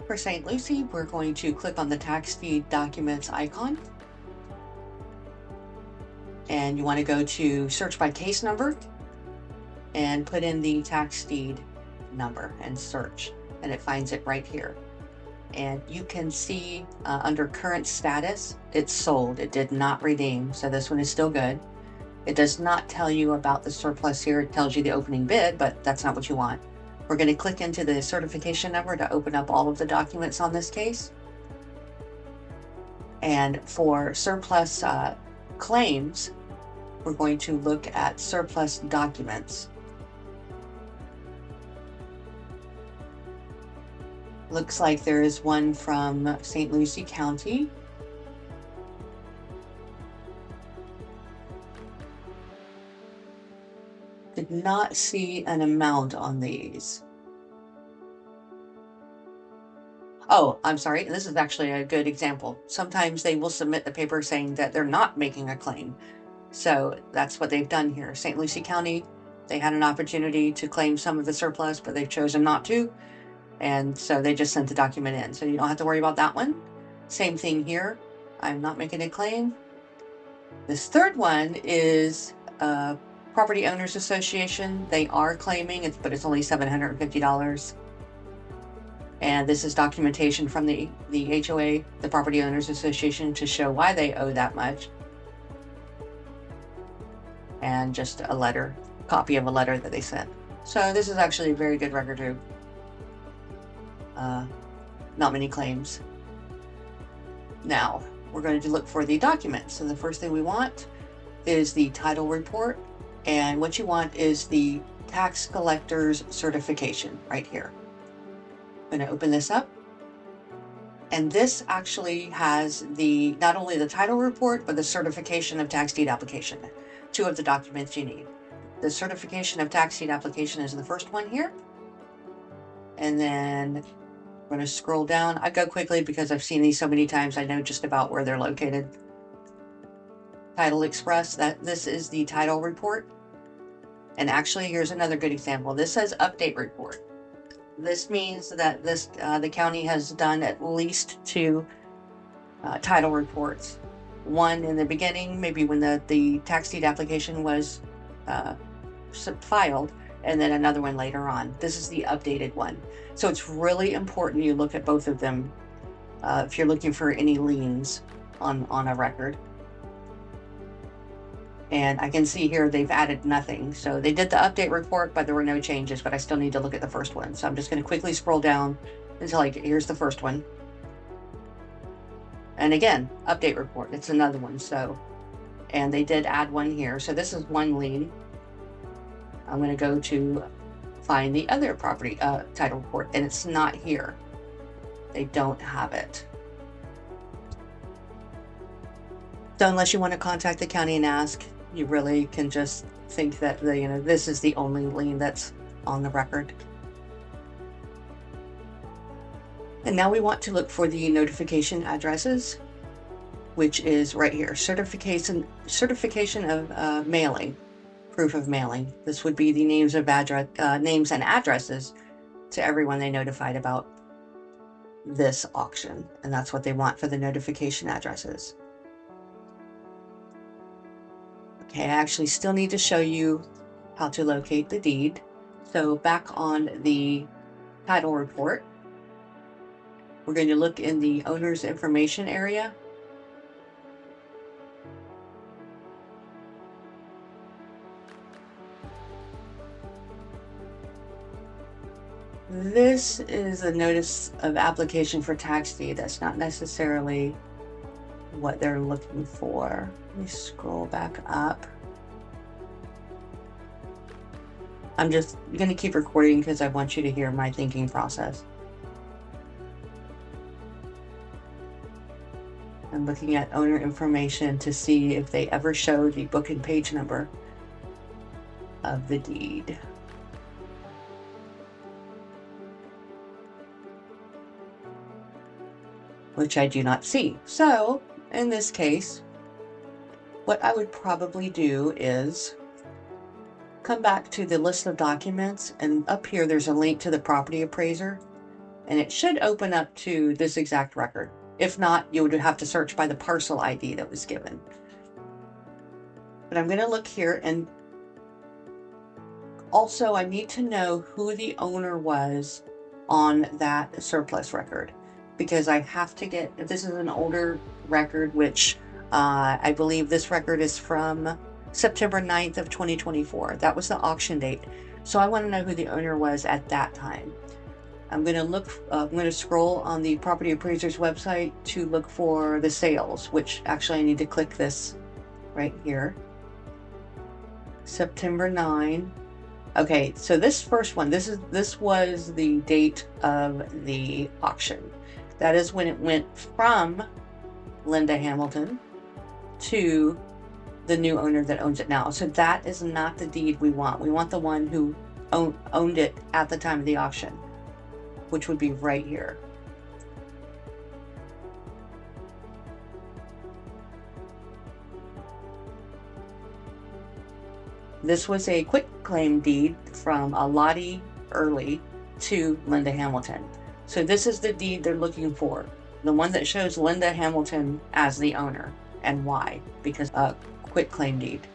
For St. Lucie, we're going to click on the tax deed documents icon. And you want to go to search by case number and put in the tax deed number and search, and it finds it right here. And you can see under current status, it's sold. It did not redeem, so this one is still good. It does not tell you about the surplus here. It tells you the opening bid, but that's not what you want. We're going to click into the certification number to open up all of the documents on this case. And for surplus claims, we're going to look at surplus documents. Looks like there is one from St. Lucie County. Did not see an amount on these. Oh, I'm sorry. This is actually a good example. Sometimes they will submit the paper saying that they're not making a claim. So that's what they've done here. St. Lucie County, they had an opportunity to claim some of the surplus, but they've chosen not to. And so they just sent the document in. So you don't have to worry about that one. Same thing here. I'm not making a claim. This third one is Property Owners Association. They are claiming, but it's only $750. And this is documentation from the HOA, the Property Owners Association, to show why they owe that much. And just a letter, copy of a letter that they sent. So this is actually a very good record too. Not many claims. Now we're going to look for the documents. So the first thing we want is the title report. And what you want is the tax collector's certification right here. I'm going to open this up. And this actually has not only the title report, but the certification of tax deed application. Two of the documents you need. The certification of tax deed application is the first one here. And then I'm going to scroll down. I go quickly because I've seen these so many times. I know just about where they're located. Title Express, this is the title report. And actually, here's another good example. This says update report. This means that the county has done at least two title reports. One in the beginning, maybe when the tax deed application was filed, and then another one later on. This is the updated one. So it's really important you look at both of them if you're looking for any liens on a record. And I can see here they've added nothing. So they did the update report, but there were no changes, but I still need to look at the first one. So I'm just going to quickly scroll down until here's the first one. And again, update report, it's another one. So, and they did add one here. So this is one lien. I'm going to go to find the other property title report, and it's not here. They don't have it. So unless you want to contact the county and ask, you really can just think that this is the only lien that's on the record. And now we want to look for the notification addresses, which is right here, certification of mailing, proof of mailing. This would be the names and addresses to everyone they notified about this auction, and that's what they want for the notification addresses. Okay, I actually still need to show you how to locate the deed. So back on the title report, we're going to look in the owner's information area. This is a notice of application for tax deed. That's not necessarily what they're looking for. Let me scroll back up. I'm just going to keep recording because I want you to hear my thinking process. I'm looking at owner information to see if they ever show the book and page number of the deed. Which I do not see. So in this case, what I would probably do is come back to the list of documents, and up here there's a link to the property appraiser. and it should open up to this exact record. If not, you would have to search by the parcel ID that was given. But I'm going to look here, and also I need to know who the owner was on that surplus record, because I have to get, if this is an older record, which I believe this record is from September 9th of 2024. That was the auction date. So I want to know who the owner was at that time. I'm going to look, I'm going to scroll on the property appraiser's website to look for the sales, which actually I need to click this right here. September 9. Okay, so this first one, this was the date of the auction. That is when it went from Linda Hamilton to the new owner that owns it now. So that is not the deed we want. We want the one who owned it at the time of the auction, which would be right here. This was a quick claim deed from Lottie Early to Linda Hamilton. So this is the deed they're looking for. The one that shows Linda Hamilton as the owner. And why? Because a quick claim deed.